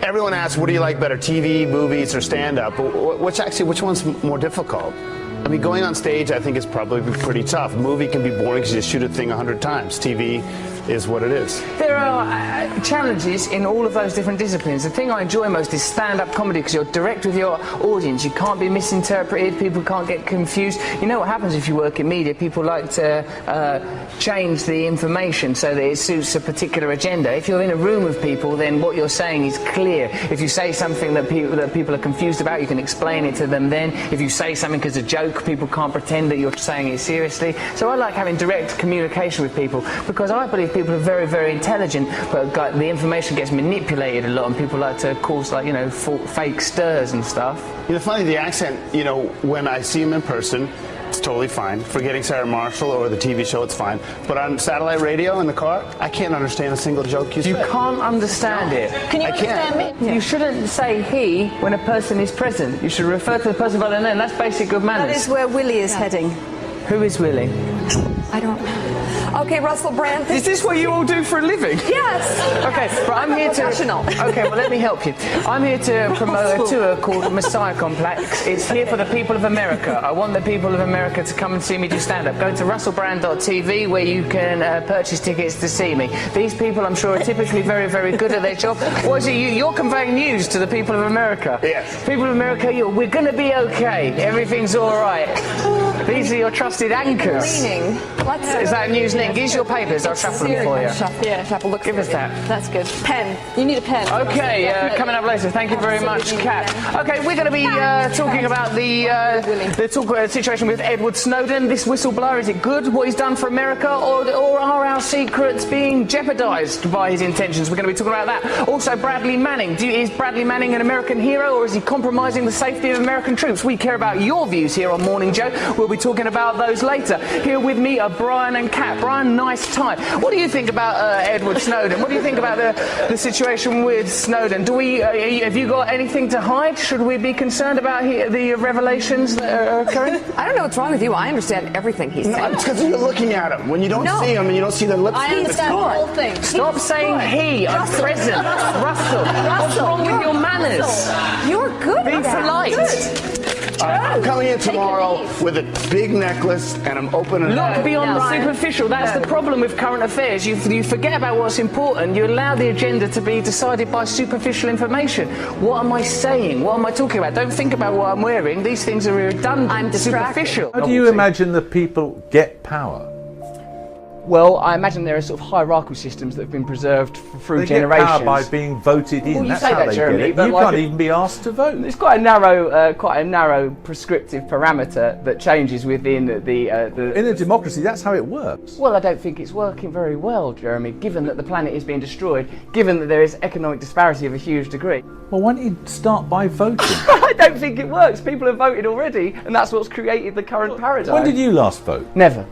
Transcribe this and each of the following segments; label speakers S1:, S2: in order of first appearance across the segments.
S1: Everyone asks, what do you like better, TV, movies, or stand-up? Which one's more difficult? I mean, going on stage, I think, is probably pretty tough. A movie can be boring because you shoot a thing 100 times. TV is what it is.
S2: There are challenges in all of those different disciplines. The thing I enjoy most is stand-up comedy because you're direct with your audience. You can't be misinterpreted. People can't get confused. You know what happens if you work in media? People like to change the information so that it suits a particular agenda. If you're in a room with people, then what you're saying is clear. If you say something that people are confused about, you can explain it to them then. If you say something as a joke, people can't pretend that you're saying it seriously. So I like having direct communication with people because I believe people are very, very intelligent, but the information gets manipulated a lot, and people like to cause, like, you know, fake stirs and stuff.
S1: You know, funny, the accent, you know, when I see him in person, it's totally fine. Forgetting Sarah Marshall or the TV show, it's fine. But on satellite radio in the car, I can't understand a single joke you say.
S2: You can't understand it.
S3: Can you understand me?
S2: Yeah. You shouldn't say he when a person is present. You should refer to the person by their name. That's basic good manners.
S3: That is where Willie is heading.
S2: Who is Willie?
S3: I don't know. Okay, Russell Brand.
S2: Is this what you all do for a living?
S3: Yes.
S2: Okay, but I'm here
S3: professional.
S2: Okay, well, let me help you. I'm here to promote a tour called Messiah Complex. It's here for the people of America. I want the people of America to come and see me do stand-up. Go to russellbrand.tv where you can purchase tickets to see me. These people, I'm sure, are typically very, very good at their job. What is it? You're conveying news to the people of America.
S1: Yes.
S2: People of America, we're going to be okay. Everything's all right. These are your trusted anchors.
S3: Leaning.
S2: Is that a news link? Use your papers. I'll shuffle them for you.
S3: Yeah, shuffle. Look.
S2: Give us that.
S3: That's good. Pen. You need a pen.
S2: Okay, coming up later. Thank you very much, Kat. Okay, we're going to be talking about the situation with Edward Snowden. This whistleblower, is it good what he's done for America, or are our secrets being jeopardised by his intentions? We're going to be talking about that. Also, Bradley Manning. Is Bradley Manning an American hero, or is he compromising the safety of American troops? We care about your views here on Morning Joe. We'll be talking about those later. Here with me are Brian and Kat. Brian, nice time. What do you think about Edward Snowden? What do you think about the situation with Snowden? Have you got anything to hide? Should we be concerned about the revelations that are occurring?
S3: I don't know what's wrong with you. I understand everything he's saying.
S1: No, it's because you're looking at him. When you don't see him and you don't see their lips.
S3: I understand the whole thing.
S2: Stop saying he. I'm present. Russell. What's wrong with your manners?
S3: You're good.
S2: Be polite.
S1: I'm coming in tomorrow with a big necklace and I'm opening it.
S2: Look beyond the superficial. That's the problem with current affairs. You forget about what's important. You allow the agenda to be decided by superficial information. What am I saying? What am I talking about? Don't think about what I'm wearing. These things are redundant.
S3: I'm distracted.
S2: Superficial.
S4: How do you imagine that people get power?
S2: Well, I imagine there are sort of hierarchical systems that have been preserved through
S4: They
S2: generations.
S4: get power by being voted in.
S2: Well, you
S4: That's
S2: say
S4: how
S2: that,
S4: they
S2: Jeremy,
S4: get it.
S2: but
S4: You
S2: like
S4: can't even be asked to vote.
S2: It's quite a narrow prescriptive parameter that changes within the.
S4: In a democracy, that's how it works.
S2: Well, I don't think it's working very well, Jeremy, given that the planet is being destroyed, given that there is economic disparity of a huge degree.
S4: Well, why don't you start by voting?
S2: I don't think it works. People have voted already, and that's what's created the current paradigm.
S4: When did you last vote?
S2: Never.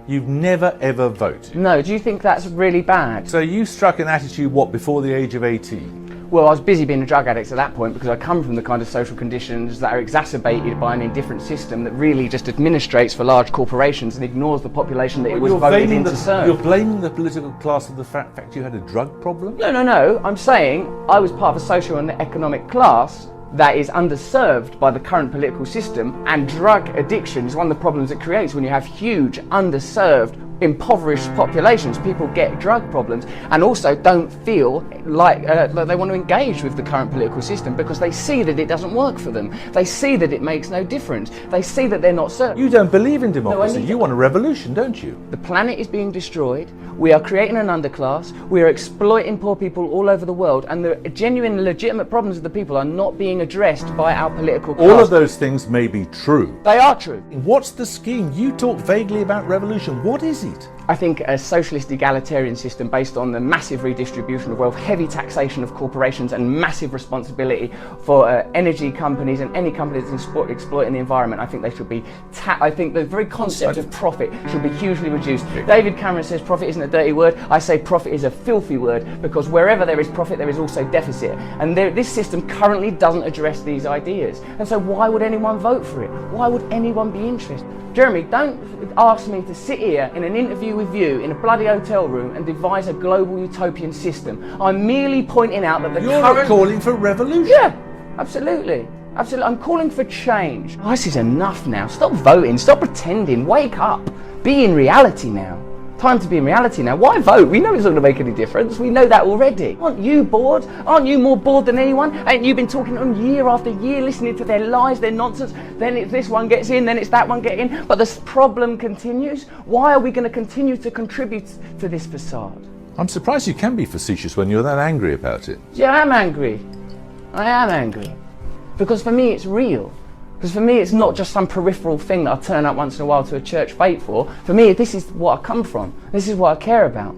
S4: You've never ever voted?
S2: No, do you think that's really bad?
S4: So you struck an attitude, what, before the age of 18?
S2: Well, I was busy being a drug addict at that point because I come from the kind of social conditions that are exacerbated by an indifferent system that really just administrates for large corporations and ignores the population that it was voted in to serve.
S4: You're blaming the political class of the fact you had a drug problem?
S2: No. I'm saying I was part of a social and economic class that is underserved by the current political system, and drug addiction is one of the problems it creates when you have huge, underserved, impoverished populations. People get drug problems and also don't feel like they want to engage with the current political system because they see that it doesn't work for them. They see that it makes no difference. They see that they're not served.
S4: You don't believe in democracy. You want a revolution, don't you?
S2: The planet is being destroyed. We are creating an underclass. We are exploiting poor people all over the world, and the genuine, legitimate problems of the people are not being addressed by our political class.
S4: All of those things may be true.
S2: They are true.
S4: What's the scheme? You talk vaguely about revolution. What is it?
S2: I think a socialist egalitarian system based on the massive redistribution of wealth, heavy taxation of corporations, and massive responsibility for energy companies and any company that's exploiting the environment. I think they should be I think the very concept of profit should be hugely reduced. David Cameron says profit isn't a dirty word. I say profit is a filthy word, because wherever there is profit there is also deficit, and this system currently doesn't address these ideas. And so why would anyone vote for it? Why would anyone be interested? Jeremy, don't ask me to sit here in an interview argue with you in a bloody hotel room and devise a global utopian system. I'm merely pointing out that the
S4: You're
S2: current...
S4: calling for revolution.
S2: Yeah, absolutely. Absolutely. I'm calling for change. This is enough now. Stop voting. Stop pretending. Wake up. Be in reality now. Time to be in reality now. Why vote? We know it's not going to make any difference. We know that already. Aren't you bored? Aren't you more bored than anyone? Ain't you been talking to them year after year, listening to their lies, their nonsense? Then it's this one gets in, then it's that one getting in. But this problem continues. Why are we going to continue to contribute to this facade?
S5: I'm surprised you can be facetious when you're that angry about it.
S2: Yeah, I am angry. I am angry. Because for me it's real. Because for me it's not just some peripheral thing that I turn up once in a while to a church fete for. For me, this is what I come from. This is what I care about.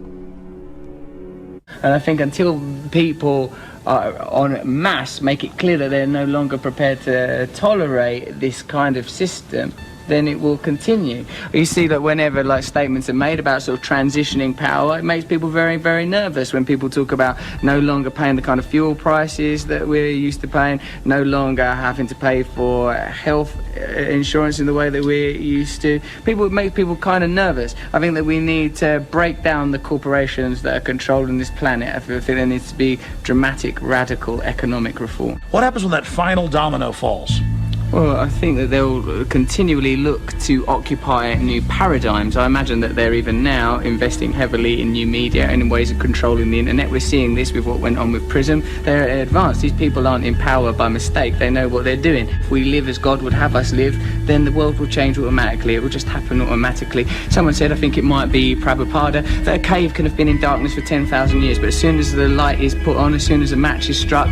S2: And I think until people en masse make it clear that they're no longer prepared to tolerate this kind of system, then it will continue. You see that whenever statements are made about sort of transitioning power, it makes people very, very nervous when people talk about no longer paying the kind of fuel prices that we're used to paying, no longer having to pay for health insurance in the way that we're used to. It makes people kind of nervous. I think that we need to break down the corporations that are controlling this planet. I think there needs to be dramatic, radical economic reform.
S6: What happens when that final domino falls?
S2: Well, I think that they'll continually look to occupy new paradigms. I imagine that they're even now investing heavily in new media and in ways of controlling the internet. We're seeing this with what went on with Prism. They're advanced. These people aren't in power by mistake. They know what they're doing. If we live as God would have us live, then the world will change automatically. It will just happen automatically. Someone said, I think it might be Prabhupada, that a cave can have been in darkness for 10,000 years, but as soon as the light is put on, as soon as a match is struck,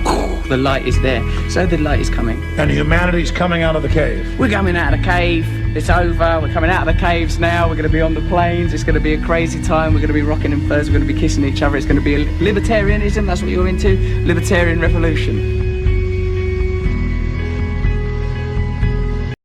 S2: the light is there. So the light is coming.
S6: And humanity's coming out of the cave.
S2: We're coming out of the cave. It's over. We're coming out of the caves now. We're going to be on the plains. It's going to be a crazy time. We're going to be rocking in furs. We're going to be kissing each other. It's going to be libertarianism. That's what you're into. Libertarian revolution.